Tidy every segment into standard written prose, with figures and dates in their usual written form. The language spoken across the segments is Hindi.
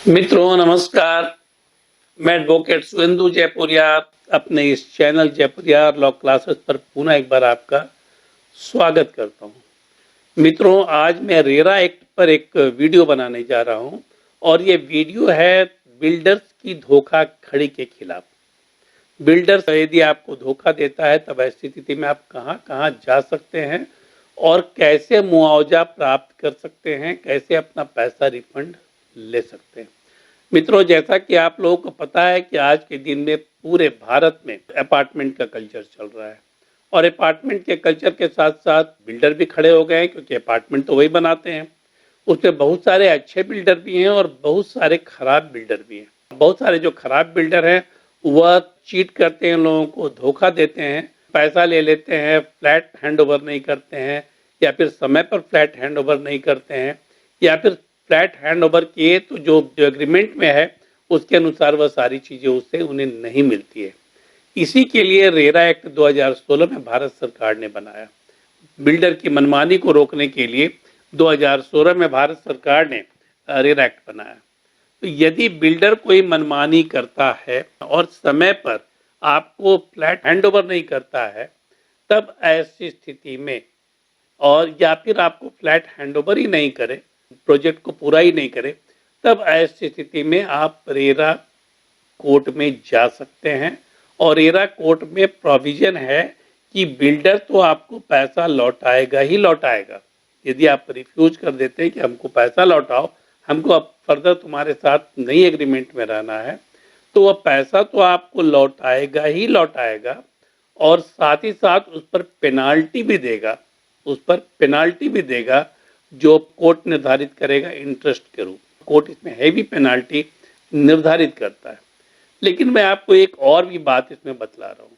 मित्रों नमस्कार। मैं एडवोकेट सुवेंदु जयपुरिया अपने इस चैनल जयपुरिया लॉ क्लासेस पर पुनः एक बार आपका स्वागत करता हूं। मित्रों, आज मैं रेरा एक्ट पर एक वीडियो बनाने जा रहा हूं और ये वीडियो है बिल्डर्स की धोखाधड़ी के खिलाफ। बिल्डर्स यदि आपको धोखा देता है तब ऐसी स्थिति में आप कहां-कहां जा सकते हैं और कैसे मुआवजा प्राप्त कर सकते हैं, कैसे अपना पैसा रिफंड ले सकते हैं। मित्रों, जैसा कि आप लोगों को पता है कि आज के दिन में पूरे भारत में अपार्टमेंट का कल्चर चल रहा है और अपार्टमेंट के कल्चर के साथ साथ बिल्डर भी खड़े हो गए हैं, क्योंकि अपार्टमेंट तो वही बनाते हैं। उसमें बहुत सारे अच्छे बिल्डर भी हैं और बहुत सारे खराब बिल्डर भी हैं। बहुत सारे जो खराब बिल्डर हैं वह चीट करते हैं, लोगों को धोखा देते हैं, पैसा ले लेते हैं, फ्लैट हैंड ओवर नहीं करते हैं या फिर समय पर फ्लैट हैंड ओवर नहीं करते हैं, या फिर फ्लैट हैंड ओवर किए तो जो एग्रीमेंट में है उसके अनुसार वह सारी चीज़ें उससे उन्हें नहीं मिलती है। इसी के लिए रेरा एक्ट 2016 में भारत सरकार ने बनाया। बिल्डर की मनमानी को रोकने के लिए 2016 में भारत सरकार ने रेरा एक्ट बनाया। तो यदि बिल्डर कोई मनमानी करता है और समय पर आपको फ्लैट हैंड ओवर नहीं करता है, तब ऐसी स्थिति में और या फिर आपको फ्लैट हैंड ओवर ही नहीं करे, प्रोजेक्ट को पूरा ही नहीं करे, तब ऐसी स्थिति में आप रेरा कोर्ट में जा सकते हैं। और रेरा कोर्ट में प्रोविजन है कि बिल्डर तो आपको पैसा लौटाएगा ही लौटाएगा। यदि आप रिफ्यूज कर देते हैं कि हमको पैसा लौटाओ, हमको अब फर्दर तुम्हारे साथ नई एग्रीमेंट में रहना है, तो वह पैसा तो आपको लौटाएगा ही लौटाएगा और साथ ही साथ उस पर पेनाल्टी भी देगा, जो कोर्ट निर्धारित करेगा इंटरेस्ट के रूप। कोर्ट इसमें हैवी पेनाल्टी निर्धारित करता है। लेकिन मैं आपको एक और भी बात इसमें बतला रहा हूँ,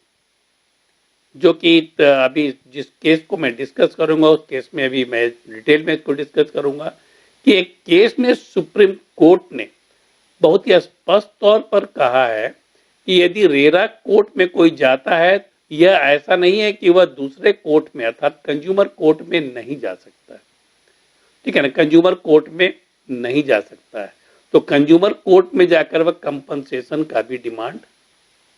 जो कि अभी जिस केस को मैं डिस्कस करूंगा उस केस में अभी मैं डिटेल में इसको डिस्कस करूंगा कि एक केस में सुप्रीम कोर्ट ने बहुत ही स्पष्ट तौर पर कहा है कि यदि रेरा कोर्ट में कोई जाता है, यह ऐसा नहीं है कि वह दूसरे कोर्ट में अर्थात कंज्यूमर कोर्ट में नहीं जा सकता है। ठीक है ना, कंज्यूमर कोर्ट में नहीं जा सकता है, तो कंज्यूमर कोर्ट में जाकर वह कंपनसेशन का भी डिमांड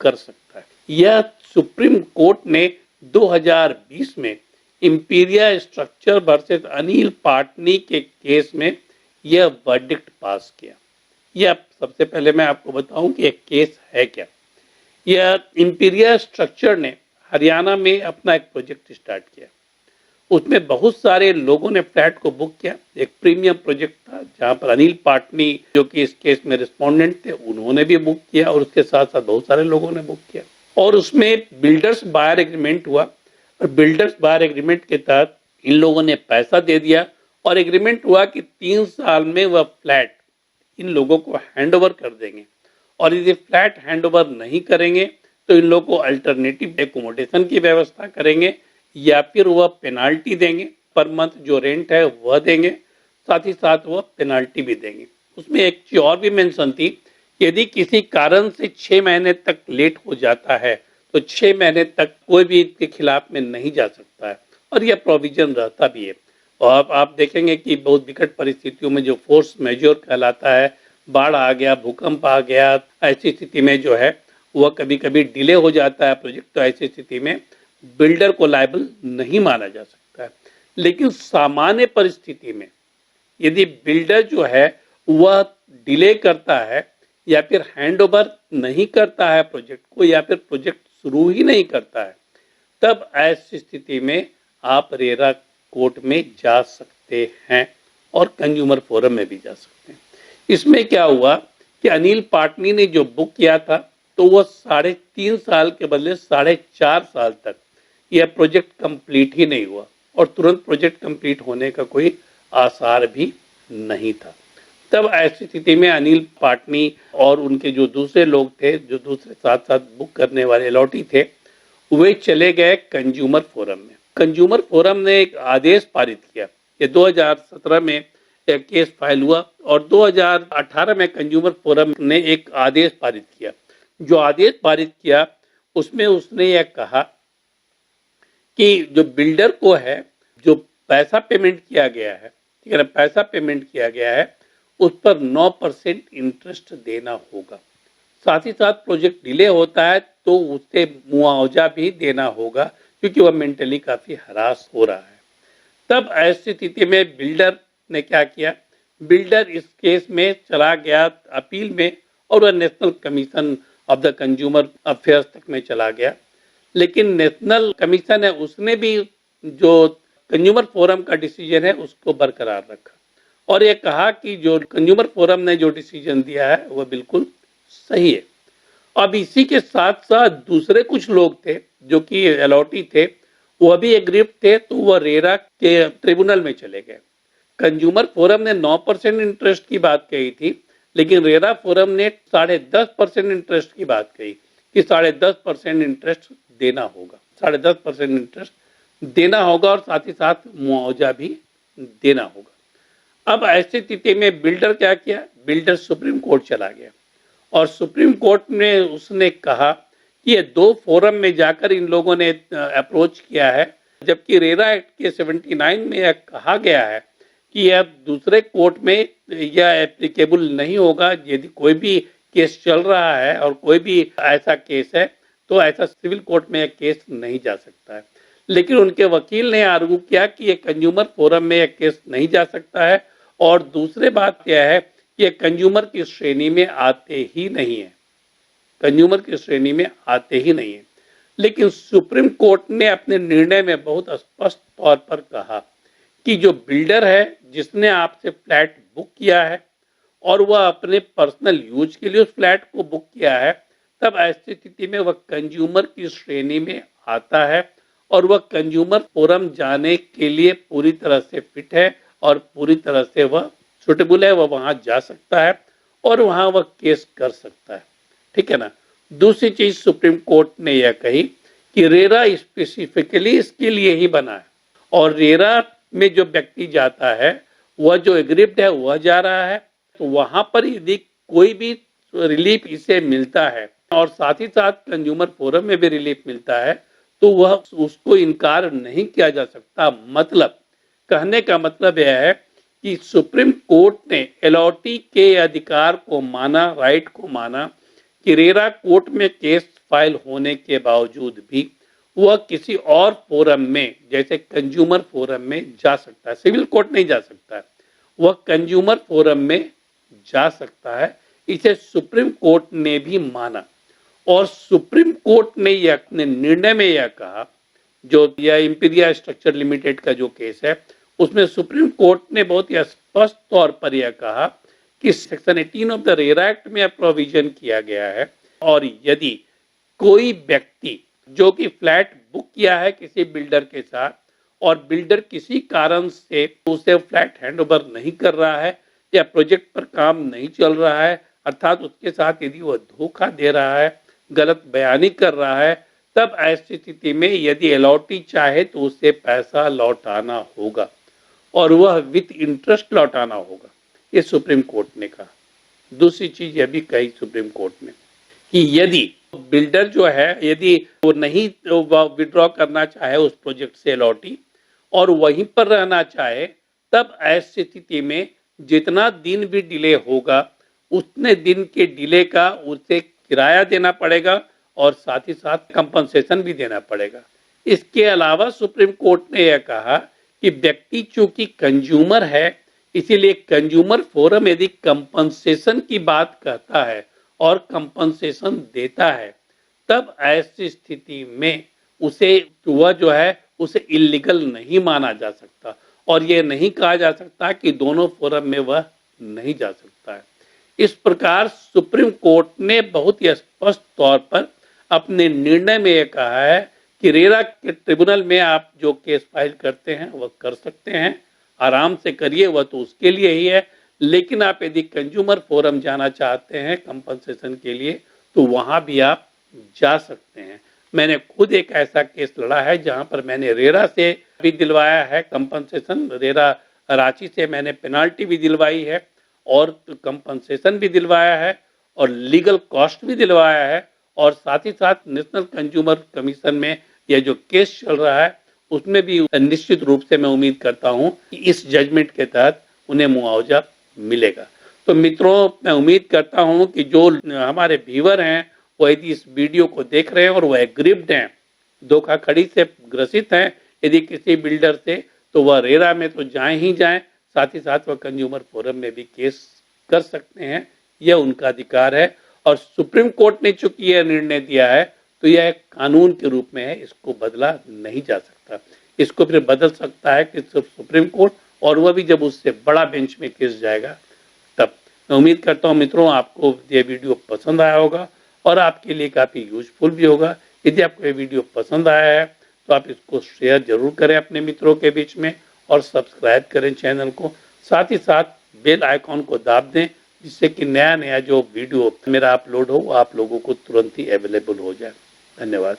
कर सकता है। यह सुप्रीम कोर्ट ने 2020 में इंपीरिया स्ट्रक्चर वर्सेस अनिल पाटनी के केस में यह वर्डिक्ट पास किया। यह सबसे पहले मैं आपको बताऊं कि एक केस है क्या। यह इंपीरिया स्ट्रक्चर ने हरियाणा में अपना एक प्रोजेक्ट स्टार्ट किया। उसमें बहुत सारे लोगों ने फ्लैट को बुक किया। एक प्रीमियम प्रोजेक्ट था जहां पर अनिल पाटनी, जो कि इस केस में रिस्पोंडेंट थे, उन्होंने भी बुक किया और उसके साथ साथ बहुत सारे लोगों ने बुक किया। और उसमें बिल्डर्स बायर एग्रीमेंट हुआ और बिल्डर्स बायर एग्रीमेंट के तहत इन लोगों ने पैसा दे दिया और एग्रीमेंट हुआ कि 3 साल में वह फ्लैट इन लोगों को हैंड ओवर कर देंगे और यदि फ्लैट हैंड ओवर नहीं करेंगे तो इन लोगों को अल्टरनेटिव एकोमोडेशन की व्यवस्था करेंगे या फिर वह पेनाल्टी देंगे, पर मंथ जो रेंट है वह देंगे, साथ ही साथ वह पेनाल्टी भी देंगे। उसमें एक चीज और भी मेंशन थी, यदि किसी कारण से 6 महीने तक लेट हो जाता है तो 6 महीने तक कोई भी इसके खिलाफ में नहीं जा सकता है और यह प्रोविजन रहता भी है। और अब आप देखेंगे कि बहुत विकट परिस्थितियों में जो फोर्स मेजोर कहलाता है, बाढ़ आ गया, भूकंप आ गया, ऐसी स्थिति में जो है वह कभी कभी डिले हो जाता है प्रोजेक्ट, तो ऐसी स्थिति में बिल्डर को लायबल नहीं माना जा सकता है। लेकिन सामान्य परिस्थिति में यदि बिल्डर जो है वह डिले करता है या फिर हैंड ओवर नहीं करता है प्रोजेक्ट को, या फिर प्रोजेक्ट शुरू ही नहीं करता है, तब ऐसी स्थिति में आप रेरा कोर्ट में जा सकते हैं और कंज्यूमर फोरम में भी जा सकते हैं। इसमें क्या हुआ कि अनिल पाटनी ने जो बुक किया था तो वह 3.5 साल के बदले 4.5 साल तक यह प्रोजेक्ट कंप्लीट ही नहीं हुआ और तुरंत प्रोजेक्ट कंप्लीट होने का कोई आसार भी नहीं था। तब ऐसी स्थिति में अनिल पाटनी और उनके जो दूसरे लोग थे, जो दूसरे साथ साथ बुक करने वाले अलॉटी थे, वे चले गए कंज्यूमर फोरम में। कंज्यूमर फोरम ने एक आदेश पारित किया। ये 2017 में एक केस फाइल हुआ और 2018 में कंज्यूमर फोरम ने एक आदेश पारित किया। जो आदेश पारित किया उसमें उसने यह कहा कि जो बिल्डर को है, जो पैसा पेमेंट किया गया है, ठीक है ना, पैसा पेमेंट किया गया है, उस पर 9% इंटरेस्ट देना होगा। साथ ही साथ प्रोजेक्ट डिले होता है तो उससे मुआवजा भी देना होगा, क्योंकि वह मेंटली काफ़ी हरास हो रहा है। तब ऐसी स्थिति में बिल्डर ने क्या किया, बिल्डर इस केस में चला गया अपील में, और वह national commission of the consumer affairs तक में चला गया। लेकिन नेशनल कमीशन है उसने भी जो कंज्यूमर फोरम का डिसीजन है उसको बरकरार रखा, और ये कहा कि जो कंज्यूमर फोरम ने जो डिसीजन दिया है वह बिल्कुल सही है। अब इसी के साथ साथ दूसरे कुछ लोग थे जो कि अलॉटी थे, वह भी एग्रीव थे, तो वह रेरा के ट्रिब्यूनल में चले गए। कंज्यूमर फोरम ने 9% इंटरेस्ट की बात कही थी, लेकिन रेरा फोरम ने 10.5% इंटरेस्ट की बात कही कि 10.5% इंटरेस्ट देना होगा, 10.5% इंटरेस्ट देना होगा और साथ ही साथ मुआवजा भी देना होगा। अब ऐसी स्थिति में बिल्डर क्या किया, बिल्डर सुप्रीम कोर्ट चला गया, और सुप्रीम कोर्ट में उसने कहा कि ये दो फोरम में जाकर इन लोगों ने अप्रोच किया है, जबकि रेरा एक्ट के 79 में यह कहा गया है कि यह दूसरे कोर्ट में यह एप्लीकेबल नहीं होगा। यदि कोई भी केस चल रहा है और कोई भी ऐसा केस है तो ऐसा सिविल कोर्ट में यह केस नहीं जा सकता है। लेकिन उनके वकील ने आर्गू किया कि ये कंज्यूमर फोरम में यह केस नहीं जा सकता है, और दूसरी बात यह है कि ये कंज्यूमर की श्रेणी में आते ही नहीं है, कंज्यूमर की श्रेणी में आते ही नहीं है। लेकिन सुप्रीम कोर्ट ने अपने निर्णय में बहुत स्पष्ट तौर पर कहा कि जो बिल्डर है जिसने आपसे फ्लैट बुक किया है और वह अपने पर्सनल यूज के लिए उस फ्लैट को बुक किया है, तब ऐसी स्थिति में वह कंज्यूमर की श्रेणी में आता है और वह कंज्यूमर फोरम जाने के लिए पूरी तरह से फिट है और पूरी तरह से वह सुटेबल है, वह वहां जा सकता है और वहां वह केस कर सकता है। ठीक है ना। दूसरी चीज सुप्रीम कोर्ट ने यह कही कि रेरा स्पेसिफिकली इसके लिए ही बना है, और रेरा में जो व्यक्ति जाता है वह जो एग्रीव्ड है वह जा रहा है, तो वहां पर यदि कोई भी रिलीफ इसे मिलता है और साथ ही साथ कंज्यूमर फोरम में भी रिलीफ मिलता है तो वह उसको इनकार नहीं किया जा सकता। मतलब कहने का मतलब यह है कि सुप्रीम कोर्ट ने एलओटी के अधिकार को माना, राइट को माना कि रेरा कोर्ट में केस फाइल होने के बावजूद भी वह किसी और फोरम में जैसे कंज्यूमर फोरम में जा सकता है, सिविल कोर्ट नहीं जा सकता है, वह कंज्यूमर फोरम में जा सकता है। इसे सुप्रीम कोर्ट ने भी माना, और सुप्रीम कोर्ट ने यह अपने निर्णय में यह कहा, जो यह इंपीरिया स्ट्रक्चर लिमिटेड का जो केस है उसमें सुप्रीम कोर्ट ने बहुत ही स्पष्ट तौर पर यह कहा कि section 18 of the RERA act में प्रोविजन किया गया है, और यदि कोई व्यक्ति जो कि फ्लैट बुक किया है किसी बिल्डर के साथ और बिल्डर किसी कारण से उसे फ्लैट हैंडओवर नहीं कर रहा है या प्रोजेक्ट पर काम नहीं चल रहा है, अर्थात उसके साथ यदि वह धोखा दे रहा है, गलत बयानी कर रहा है, तब ऐसी स्थिति में यदि अलॉटी चाहे तो उसे पैसा लौटाना होगा और वह विथ इंटरेस्ट लौटाना होगा, ये सुप्रीम कोर्ट ने कहा। दूसरी चीज यह भी कही सुप्रीम कोर्ट ने कि यदि बिल्डर जो है यदि वो नहीं विड्रॉ करना चाहे उस प्रोजेक्ट से अलॉटी और वहीं पर रहना चाहे, तब ऐसी स्थिति में जितना दिन भी डिले होगा उतने दिन के डिले का उसे किराया देना पड़ेगा और साथ ही साथ कंपनसेशन भी देना पड़ेगा। इसके अलावा सुप्रीम कोर्ट ने यह कहा कि व्यक्ति चूंकि कंज्यूमर है, इसीलिए कंज्यूमर फोरम यदि कंपनसेशन की बात कहता है और कंपनसेशन देता है, तब ऐसी स्थिति में उसे वह जो है उसे इलीगल नहीं माना जा सकता, और यह नहीं कहा जा सकता कि दोनों फोरम में वह नहीं जा सकता है। इस प्रकार सुप्रीम कोर्ट ने बहुत ही स्पष्ट तौर पर अपने निर्णय में यह कहा है कि रेरा के ट्रिब्यूनल में आप जो केस फाइल करते हैं वह कर सकते हैं, आराम से करिए, वह तो उसके लिए ही है। लेकिन आप यदि कंज्यूमर फोरम जाना चाहते हैं कंपनसेशन के लिए तो वहां भी आप जा सकते हैं। मैंने खुद एक ऐसा केस लड़ा है जहां पर मैंने रेरा से भी दिलवाया है कंपनसेशन, रेरा रांची से मैंने पेनाल्टी भी दिलवाई है और कंपनसेशन भी दिलवाया है और लीगल कॉस्ट भी दिलवाया है, और साथ ही साथ नेशनल कंज्यूमर कमीशन में यह जो केस चल रहा है उसमें भी निश्चित रूप से मैं उम्मीद करता हूं कि इस जजमेंट के तहत उन्हें मुआवजा मिलेगा। तो मित्रों, मैं उम्मीद करता हूं कि जो हमारे व्यूअर हैं वो यदि इस वीडियो को देख रहे हैं और वो एग्रीव्ड हैं, धोखाधड़ी से ग्रसित हैं यदि किसी बिल्डर से, तो वह रेरा में तो जाएं ही जाएं, साथ ही साथ वह कंज्यूमर फोरम में भी केस कर सकते हैं। यह उनका अधिकार है और सुप्रीम कोर्ट ने चूंकि यह निर्णय दिया है तो यह एक कानून के रूप में है, इसको बदला नहीं जा सकता। इसको फिर बदल सकता है कि सिर्फ सुप्रीम कोर्ट, और वह भी जब उससे बड़ा बेंच में केस जाएगा तब। मैं उम्मीद करता हूं मित्रों आपको ये वीडियो पसंद आया होगा और आपके लिए काफ़ी यूजफुल भी होगा। यदि आपको ये वीडियो पसंद आया है तो आप इसको शेयर जरूर करें अपने मित्रों के बीच में और सब्सक्राइब करें चैनल को। साथ ही साथ बेल आइकॉन को दाब दें जिससे कि नया नया जो वीडियो मेरा अपलोड हो वो आप लोगों को तुरंत ही अवेलेबल हो जाए। धन्यवाद।